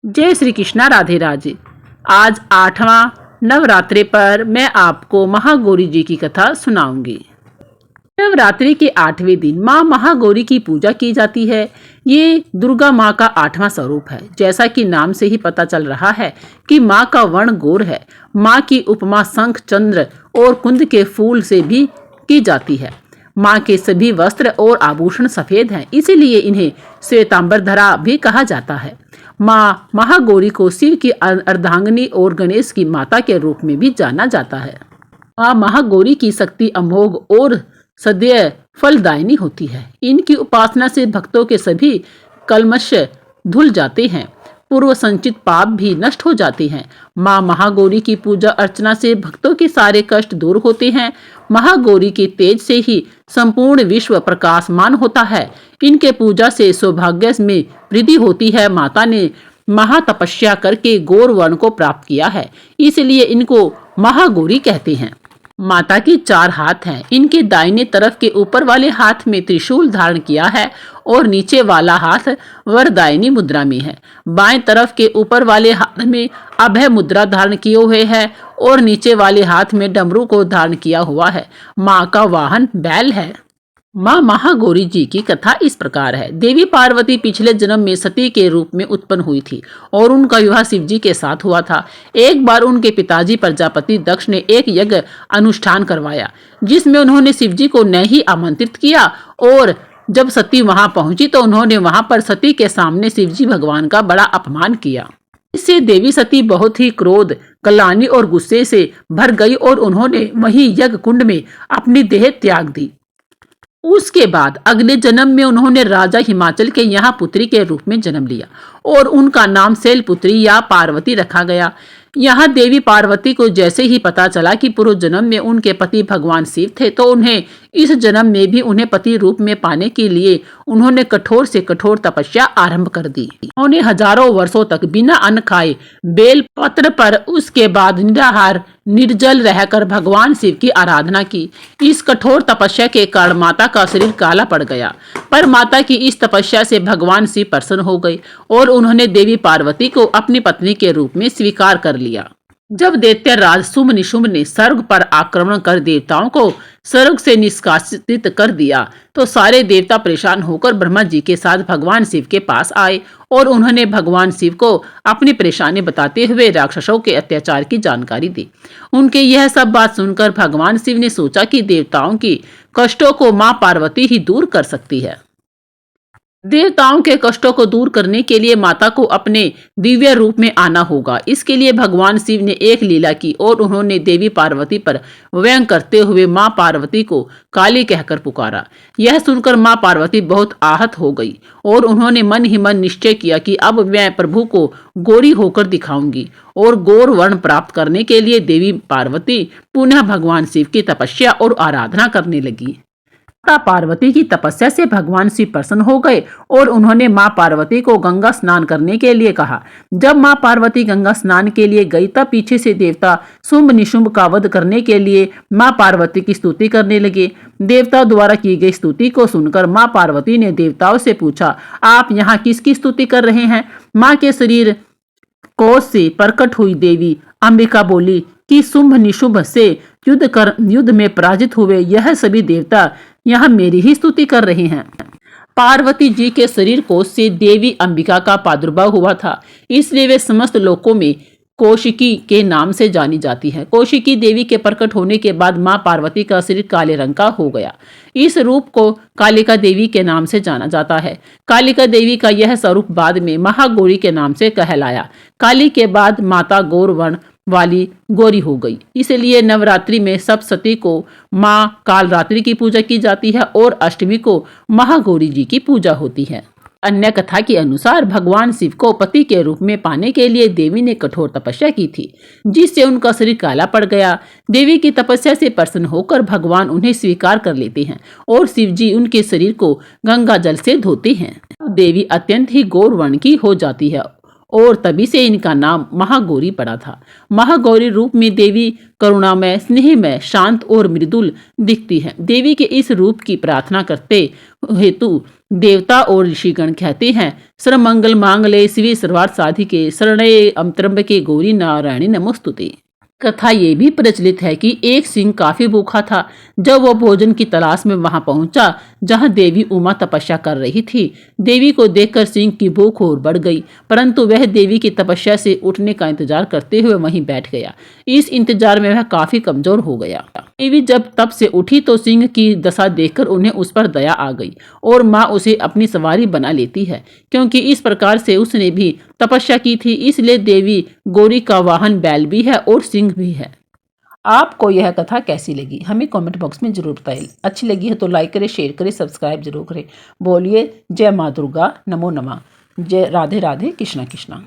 जय श्री कृष्णा, राधे राधे। आज 8वां नवरात्रि पर मैं आपको महागौरी जी की कथा सुनाऊंगी। नवरात्रि के 8वें दिन माँ महागौरी की पूजा की जाती है। ये दुर्गा माँ का 8वां स्वरूप है। जैसा कि नाम से ही पता चल रहा है कि माँ का वर्ण गौर है। माँ की उपमा शंख, चंद्र और कुंद के फूल से भी की जाती है। माँ के सभी वस्त्र और आभूषण सफेद हैं, इसीलिए इन्हें श्वेतांबरधरा भी कहा जाता है। माँ महागौरी को शिव की अर्धांगिनी और गणेश की माता के रूप में भी जाना जाता है। माँ महागौरी की शक्ति अमोघ और सदैव फलदायिनी होती है। इनकी उपासना से भक्तों के सभी कल्मश धुल जाते हैं, पूर्व संचित पाप भी नष्ट हो जाते हैं। माँ महागौरी की पूजा अर्चना से भक्तों के सारे कष्ट दूर होते हैं। महागौरी के तेज से ही संपूर्ण विश्व प्रकाशमान होता है। इनके पूजा से सौभाग्य में वृद्धि होती है। माता ने महातपस्या करके गौर वर्ण को प्राप्त किया है, इसलिए इनको महागौरी कहते हैं। माता के 4 हाथ हैं। इनके दाहिने तरफ के ऊपर वाले हाथ में त्रिशूल धारण किया है और नीचे वाला हाथ वरदायिनी मुद्रा में है। बाएं तरफ के ऊपर वाले हाथ में अभय मुद्रा धारण किए हुए है और नीचे वाले हाथ में डमरू को धारण किया हुआ है। माँ का वाहन बैल है। माँ महागौरी जी की कथा इस प्रकार है। देवी पार्वती पिछले जन्म में सती के रूप में उत्पन्न हुई थी और उनका विवाह शिव जी के साथ हुआ था। एक बार उनके पिताजी प्रजापति दक्ष ने एक यज्ञ अनुष्ठान करवाया, जिसमें उन्होंने शिव जी को नहीं आमंत्रित किया और जब सती वहां पहुंची तो उन्होंने वहां पर सती के सामने शिव जी भगवान का बड़ा अपमान किया। इससे देवी सती बहुत ही क्रोध, ग्लानि और गुस्से से भर गई और उन्होंने वहीं यज्ञ कुंड में अपनी देह त्याग दी। उसके बाद अगले जन्म में उन्होंने राजा हिमाचल के यहाँ पुत्री के रूप में जन्म लिया और उनका नाम शैलपुत्री या पार्वती रखा गया। यहाँ देवी पार्वती को जैसे ही पता चला कि पूर्व जन्म में उनके पति भगवान शिव थे, तो उन्हें इस जन्म में भी उन्हें पति रूप में पाने के लिए उन्होंने कठोर से कठोर तपस्या आरंभ कर दी। उन्होंने हजारों वर्षों तक बिना अन्न खाए बेल पत्र पर उसके बाद निराहार निर्जल रहकर भगवान शिव की आराधना की। इस कठोर तपस्या के कारण माता का शरीर काला पड़ गया, पर माता की इस तपस्या से भगवान शिव प्रसन्न हो गए और उन्होंने देवी पार्वती को अपनी पत्नी के रूप में स्वीकार कर लिया। जब दैत्य राज शुंभ निशुंभ ने स्वर्ग पर आक्रमण कर देवताओं को स्वर्ग से निष्कासित कर दिया, तो सारे देवता परेशान होकर ब्रह्मा जी के साथ भगवान शिव के पास आए और उन्होंने भगवान शिव को अपनी परेशानी बताते हुए राक्षसों के अत्याचार की जानकारी दी। उनके यह सब बात सुनकर भगवान शिव ने सोचा कि देवताओं की कष्टों को माँ पार्वती ही दूर कर सकती है। देवताओं के कष्टों को दूर करने के लिए माता को अपने दिव्य रूप में आना होगा। इसके लिए भगवान शिव ने एक लीला की और उन्होंने देवी पार्वती पर व्यंग करते हुए माँ पार्वती को काली कहकर पुकारा। यह सुनकर माँ पार्वती बहुत आहत हो गई और उन्होंने मन ही मन निश्चय किया कि अब मैं प्रभु को गौरी होकर दिखाऊंगी और गौर वर्ण प्राप्त करने के लिए देवी पार्वती पुनः भगवान शिव की तपस्या और आराधना करने लगी। माता पार्वती की तपस्या से भगवान शिव प्रसन्न हो गए और उन्होंने माँ पार्वती को गंगा स्नान करने के लिए कहा। जब माँ पार्वती गंगा स्नान के लिए गई, तब पीछे से देवता शुंभ निशुंभ का वध करने के लिए माँ पार्वती की स्तुति करने लगे। देवता द्वारा की गई स्तुति को सुनकर माँ पार्वती ने देवताओं से पूछा, आप यहाँ किसकी स्तुति कर रहे हैं? माँ के शरीर कोष से प्रकट हुई देवी अंबिका बोली कि शुंभ निशुंभ से युद्ध में पराजित हुए यह सभी देवता यहाँ मेरी ही स्तुति कर रहे हैं। पार्वती जी के शरीर कोष से देवी अंबिका का प्रादुर्भाव हुआ था, इसलिए वे समस्त लोकों में कौशिकी के नाम से जानी जाती है। कौशिकी देवी के प्रकट होने के बाद माँ पार्वती का शरीर काले रंग का हो गया। इस रूप को कालिका देवी के नाम से जाना जाता है। कालिका देवी का यह स्वरूप बाद में महागौरी के नाम से कहलाया। काली के बाद माता गौर वर्ण वाली गौरी हो गई। इसलिए नवरात्रि में सप्तशती को माँ कालरात्रि की पूजा की जाती है और अष्टमी को महागौरी जी की पूजा होती है। अन्य कथा के अनुसार भगवान शिव को पति के रूप में पाने के लिए देवी ने कठोर तपस्या की थी, जिससे उनका शरीर काला पड़ गया। देवी की तपस्या से प्रसन्न होकर भगवान उन्हें स्वीकार कर लेते हैं और शिव जी उनके शरीर को गंगा जल से धोते हैं। देवी अत्यंत ही गौर वर्ण की हो जाती है और तभी से इनका नाम महागौरी पड़ा था। महागौरी रूप में देवी करुणामय, स्नेहमय, शांत और मृदुल दिखती है। देवी के इस रूप की प्रार्थना करते हेतु देवता और ऋषिगण कहते हैं, सर्वमंगल मांगल्ये शिवे सर्वार्थ साधिके शरण्ये त्र्यंबके गौरी नारायणी नमोस्तुते। कथा ये भी प्रचलित है कि एक सिंह काफी भूखा था। जब वह भोजन की तलाश में वहां पहुंचा जहां देवी उमा तपस्या कर रही थी। देवी को देखकर सिंह की भूख और बढ़ गई, परंतु वह देवी की तपस्या से उठने का इंतजार करते हुए वहीं बैठ गया। इस इंतजार में वह काफी कमजोर हो गया। देवी जब तप से उठी तो सिंह की दशा देखकर उन्हें उस पर दया आ गई और माँ उसे अपनी सवारी बना लेती है, क्योंकि इस प्रकार से उसने भी तपस्या की थी। इसलिए देवी गौरी का वाहन बैल भी है और सिंह भी है। आपको यह कथा कैसी लगी हमें कमेंट बॉक्स में जरूर बताइए। अच्छी लगी है तो लाइक करें, शेयर करें, सब्सक्राइब जरूर करें। बोलिए जय माँ दुर्गा, नमो नमः। जय राधे राधे, कृष्णा कृष्णा।